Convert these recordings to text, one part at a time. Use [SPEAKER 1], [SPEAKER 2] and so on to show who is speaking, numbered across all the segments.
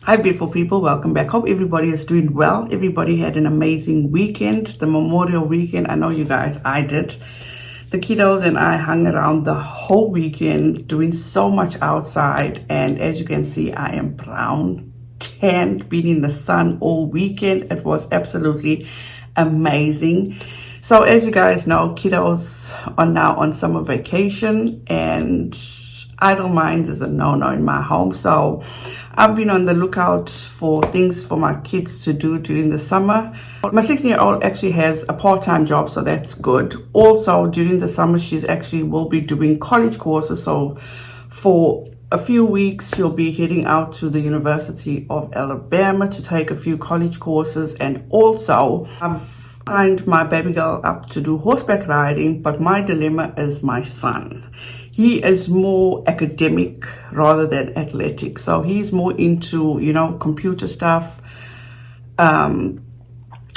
[SPEAKER 1] Hi beautiful people, welcome back. Hope everybody is doing well. Everybody had an amazing weekend, the Memorial weekend. I know you guys, I did. The kiddos and I hung around the whole weekend doing so much outside, and as you can see, I am brown, tanned, been in the sun all weekend. It was absolutely amazing. So as you guys know, kiddos are now on summer vacation and idle minds is a no-no in my home. So I've been on the lookout for things for my kids to do during the summer. My 16-year-old actually has a part-time job, so that's good. Also, during the summer, she's actually will be doing college courses. So for a few weeks, she'll be heading out to the University of Alabama to take a few college courses. And also, I've signed my baby girl up to do horseback riding, but my dilemma is my son. He is more academic rather than athletic. So he's more into, computer stuff,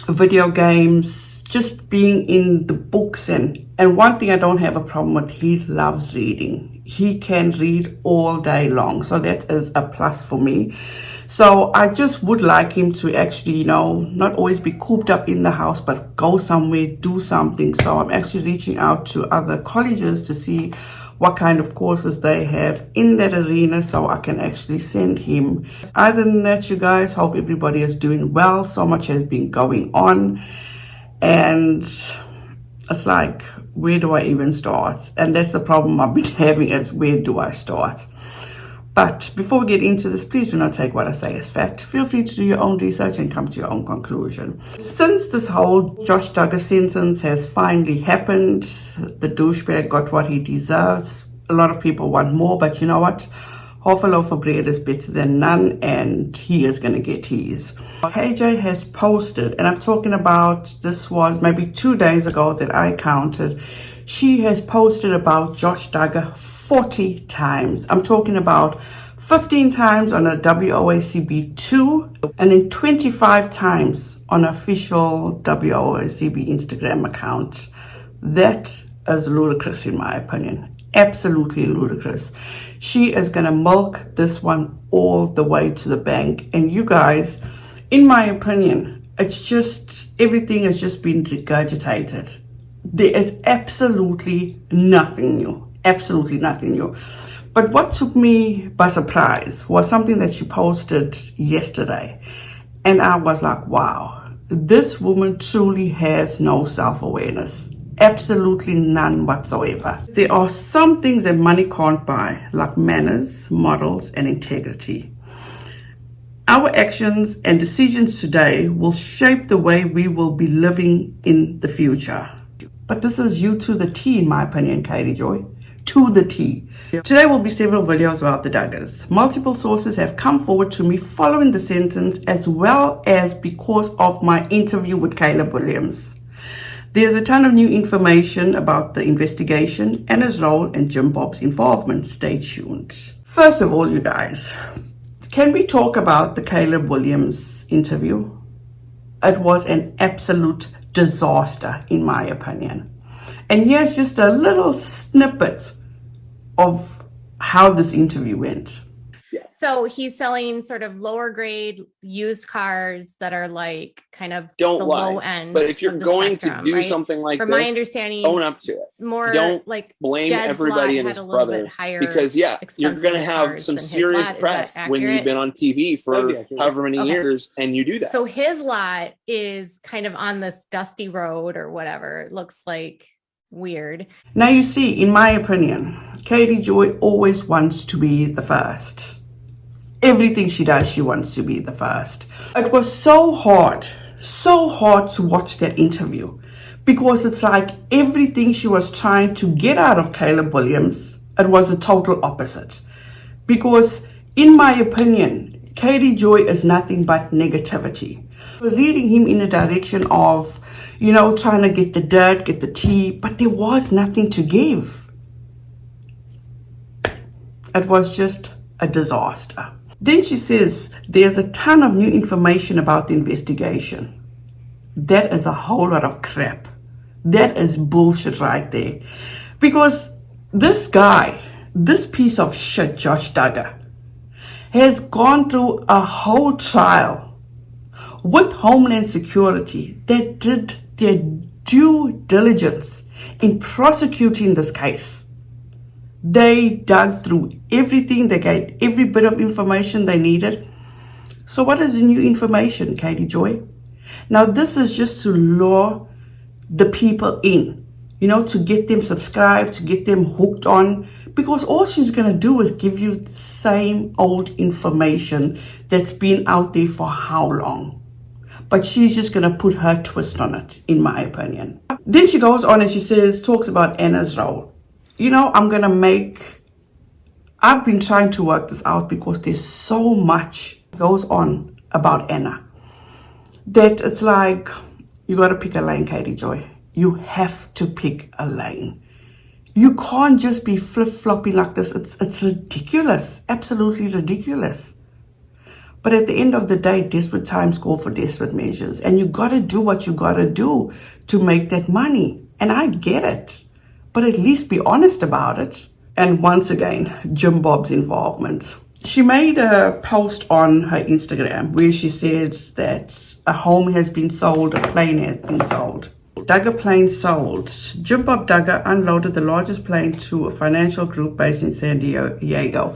[SPEAKER 1] video games, just being in the books. And one thing I don't have a problem with, he loves reading. He can read all day long. So that is a plus for me. So I just would like him to actually, not always be cooped up in the house, but go somewhere, do something. So I'm actually reaching out to other colleges to see what kind of courses they have in that arena so I can actually send him. Other than that, you guys, hope everybody is doing well. So much has been going on. And it's like, where do I even start? And that's the problem I've been having, is where do I start? But before we get into this, please do not take what I say as fact. Feel free to do your own research and come to your own conclusion. Since this whole Josh Duggar sentence has finally happened, the douchebag got what he deserves. A lot of people want more, but you know what? Half a loaf of bread is better than none, and he is going to get his. KJ has posted, and I'm talking about, this was maybe 2 days ago that I counted. She has posted about Josh Duggar 40 times. I'm talking about 15 times on a WOACB 2 and then 25 times on official WOACB Instagram account. That is ludicrous in my opinion. Absolutely ludicrous. She is going to milk this one all the way to the bank. And you guys, in my opinion, it's just, everything has just been regurgitated. There is absolutely nothing new. Absolutely nothing new. But what took me by surprise was something that she posted yesterday. And I was like, wow, this woman truly has no self-awareness. Absolutely none whatsoever. There are some things that money can't buy, like manners, morals, and integrity. Our actions and decisions today will shape the way we will be living in the future. But this is you to the T, in my opinion, Katie Joy. To the T. Today will be several videos about the Duggars. Multiple sources have come forward to me following the sentence, as well as because of my interview with Caleb Williams. There's a ton of new information about the investigation and his role in Jim Bob's involvement. Stay tuned. First of all, you guys, can we talk about the Caleb Williams interview? It was an absolute disaster, in my opinion. And here's just a little snippet of how this interview went.
[SPEAKER 2] So he's selling sort of lower grade used cars that are like kind of
[SPEAKER 3] the
[SPEAKER 2] low end.
[SPEAKER 3] But if you're going
[SPEAKER 2] spectrum,
[SPEAKER 3] to do
[SPEAKER 2] right?
[SPEAKER 3] something like
[SPEAKER 2] From
[SPEAKER 3] this,
[SPEAKER 2] my understanding,
[SPEAKER 3] own up to it.
[SPEAKER 2] More
[SPEAKER 3] don't
[SPEAKER 2] like
[SPEAKER 3] blame
[SPEAKER 2] Jed's
[SPEAKER 3] everybody and his brother, because you're going to have some serious press when you've been on TV for however many years and you do that.
[SPEAKER 2] So his lot is kind of on this dusty road or whatever. It looks like weird.
[SPEAKER 1] Now you see, in my opinion, Katie Joy always wants to be the first. Everything she does, she wants to be the first. It was so hard to watch that interview, because it's like everything she was trying to get out of Caleb Williams, it was a total opposite. Because in my opinion, Katie Joy is nothing but negativity. It was leading him in a direction of, trying to get the dirt, get the tea, but there was nothing to give. It was just a disaster. Then she says there's a ton of new information about the investigation. That is a whole lot of crap. That is bullshit right there. Because this guy, this piece of shit, Josh Duggar, has gone through a whole trial with Homeland Security that did their due diligence in prosecuting this case. They dug through everything. They gave every bit of information they needed. So what is the new information, Katie Joy? Now, this is just to lure the people in, to get them subscribed, to get them hooked on, because all she's going to do is give you the same old information that's been out there for how long. But she's just going to put her twist on it, in my opinion. Then she goes on and she talks about Anna's role. I've been trying to work this out because there's so much goes on about Anna that it's like, you got to pick a lane, Katie Joy. You have to pick a lane. You can't just be flip-flopping like this. It's ridiculous, absolutely ridiculous. But at the end of the day, desperate times call for desperate measures. And you got to do what you got to do to make that money. And I get it. But at least be honest about it. And once again, Jim Bob's involvement. She made a post on her Instagram where she says that a home has been sold, a plane has been sold. Duggar plane sold. Jim Bob Duggar unloaded the largest plane to a financial group based in San Diego.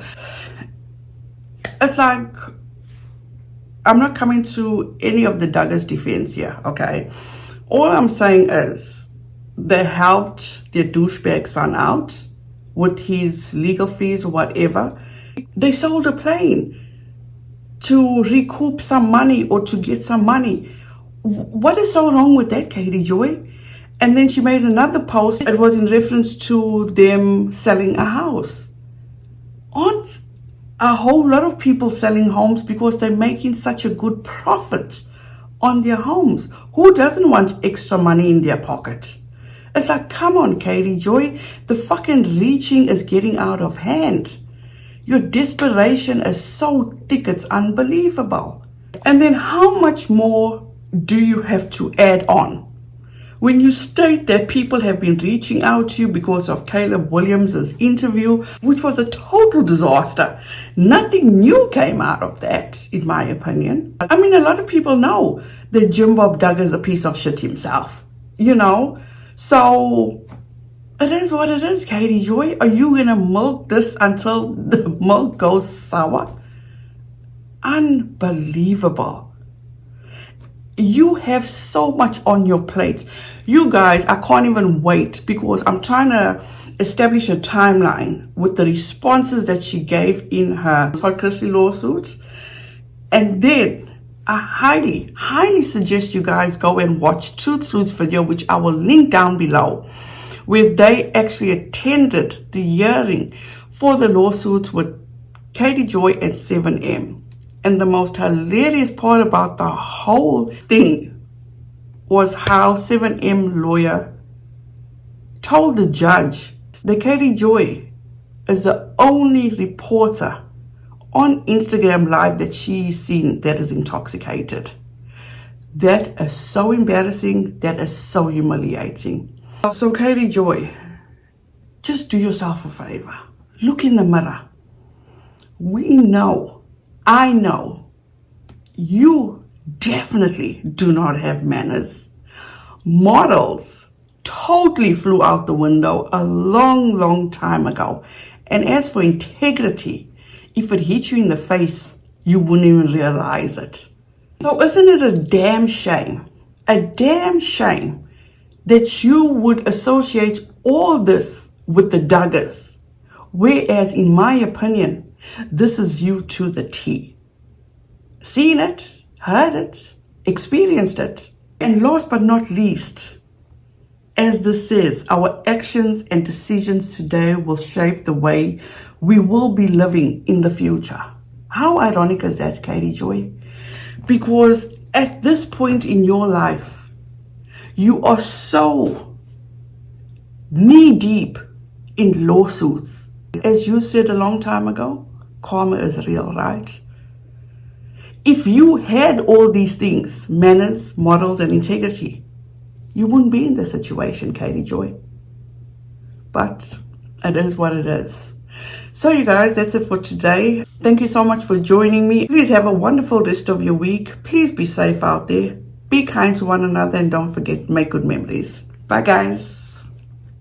[SPEAKER 1] It's like, I'm not coming to any of the Duggars' defense here, okay? All I'm saying is they helped their douchebag son out with his legal fees or whatever. They sold a plane to recoup some money or to get some money. What is so wrong with that, Katie Joy? And then she made another post. It was in reference to them selling a house. Aren't a whole lot of people selling homes because they're making such a good profit on their homes? Who doesn't want extra money in their pocket? It's like, come on, Katie Joy. The fucking reaching is getting out of hand. Your desperation is so thick, it's unbelievable. And then how much more do you have to add on? When you state that people have been reaching out to you because of Caleb Williams' interview, which was a total disaster. Nothing new came out of that, in my opinion. I mean, a lot of people know that Jim Bob Duggar is a piece of shit himself, So it is what it is, Katie Joy. Are you going to milk this until the milk goes sour? Unbelievable. You have so much on your plate. You guys, I can't even wait because I'm trying to establish a timeline with the responses that she gave in her Todd Chrisley lawsuit. And then I highly, highly suggest you guys go and watch Truth Sleuth's video, which I will link down below, where they actually attended the hearing for the lawsuits with Katie Joy and 7M. And the most hilarious part about the whole thing was how 7M lawyer told the judge that Katie Joy is the only reporter on Instagram Live that she's seen that is intoxicated. That is so embarrassing. That is so humiliating. So Katie Joy, just do yourself a favor. Look in the mirror. I know, you definitely do not have manners. Morals totally flew out the window a long, long time ago. And as for integrity, if it hit you in the face, you wouldn't even realize it. So isn't it a damn shame that you would associate all this with the Duggars, whereas in my opinion, this is you to the T. Seen it, heard it, experienced it. And last but not least, as this says, our actions and decisions today will shape the way we will be living in the future. How ironic is that, Katie Joy? Because at this point in your life, you are so knee-deep in lawsuits. As you said a long time ago, karma is real, right? If you had all these things, manners, morals, and integrity, you wouldn't be in this situation, Katie Joy. But it is what it is. So you guys, that's it for today. Thank you so much for joining me. Please have a wonderful rest of your week. Please be safe out there. Be kind to one another and don't forget to make good memories. Bye guys.